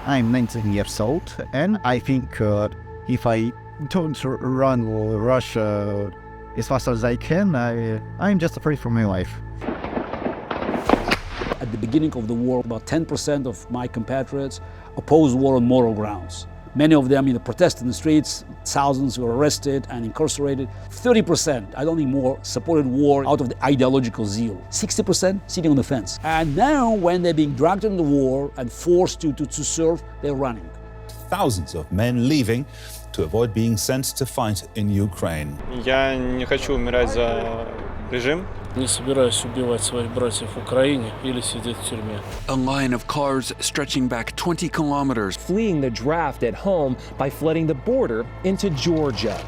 I'm 19 years old, and I think if I don't run Russia as fast as I can, I'm just afraid for my life. At the beginning of the war, about 10% of my compatriots opposed war on moral grounds. Many of them protested in the streets, thousands were arrested and incarcerated. 30%, I don't think more, supported war out of the ideological zeal. 60% sitting on the fence. And now when they're being dragged into the war and forced to serve, they're running. Thousands of men leaving to avoid being sent to fight in Ukraine. Я не хочу умирать за режим. Не собираюсь убивать своих братьев в Украине или сидеть в тюрьме. A line of cars stretching back 20 kilometers. Fleeing the draft at home by flooding the border into Georgia.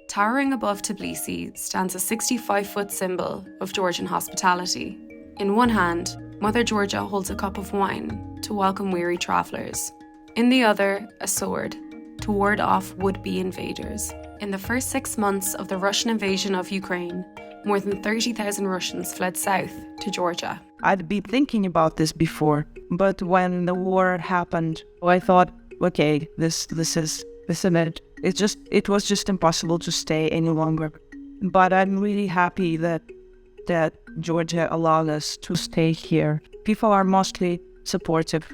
Towering above Tbilisi stands a 65-foot symbol of Georgian hospitality. In one hand, Mother Georgia holds a cup of wine to welcome weary travellers. In the other, a sword to ward off would-be invaders. In the first 6 months of the Russian invasion of Ukraine, more than 30,000 Russians fled south to Georgia. I'd been thinking about this before, but when the war happened, I thought, okay, this is it. It was just impossible to stay any longer. But I'm really happy that Georgia allowed us to stay here. People are mostly supportive,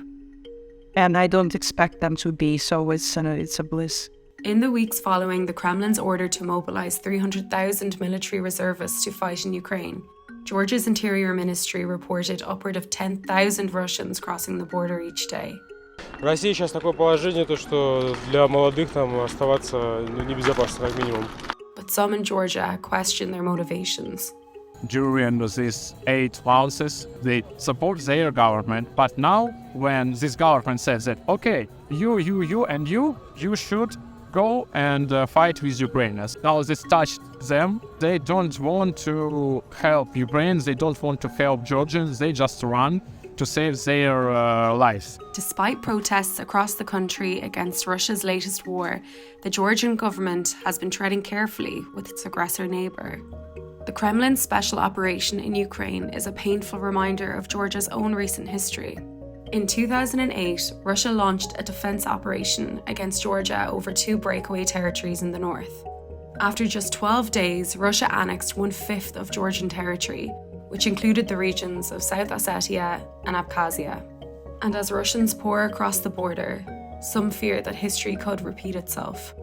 and I don't expect them to be, so it's a bliss. In the weeks following the Kremlin's order to mobilize 300,000 military reservists to fight in Ukraine, Georgia's Interior Ministry reported upward of 10,000 Russians crossing the border each day. Россия сейчас такое положение, то что для молодых там оставаться небезопасно, как минимум. But some in Georgia question their motivations. During these 8 months, they support their government. But now, when this government says that, okay, you should go and fight with Ukrainians. Now this touched them. They don't want to help Ukraine. They don't want to help Georgians. They just run to save their lives. Despite protests across the country against Russia's latest war, the Georgian government has been treading carefully with its aggressor neighbour. The Kremlin's special operation in Ukraine is a painful reminder of Georgia's own recent history. In 2008, Russia launched a defence operation against Georgia over 2 breakaway territories in the north. After just 12 days, Russia annexed 1/5 of Georgian territory, which included the regions of South Ossetia and Abkhazia. And as Russians pour across the border, some fear that history could repeat itself.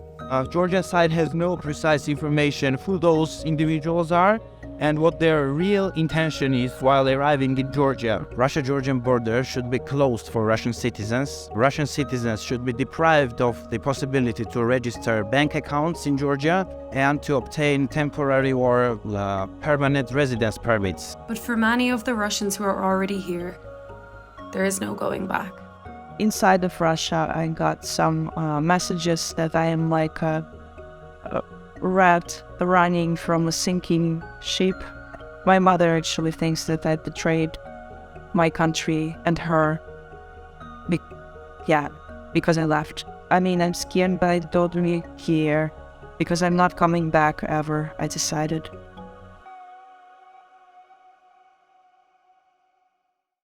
Georgian side has no precise information who those individuals are and what their real intention is while arriving in Georgia. Russia-Georgian border should be closed for Russian citizens. Russian citizens should be deprived of the possibility to register bank accounts in Georgia and to obtain temporary or permanent residence permits. But for many of the Russians who are already here, there is no going back. Inside of Russia, I got some messages that I am like a rat running from a sinking ship. My mother actually thinks that I betrayed my country and her. Because I left. I mean, I'm scared, but I don't really care because I'm not coming back ever, I decided.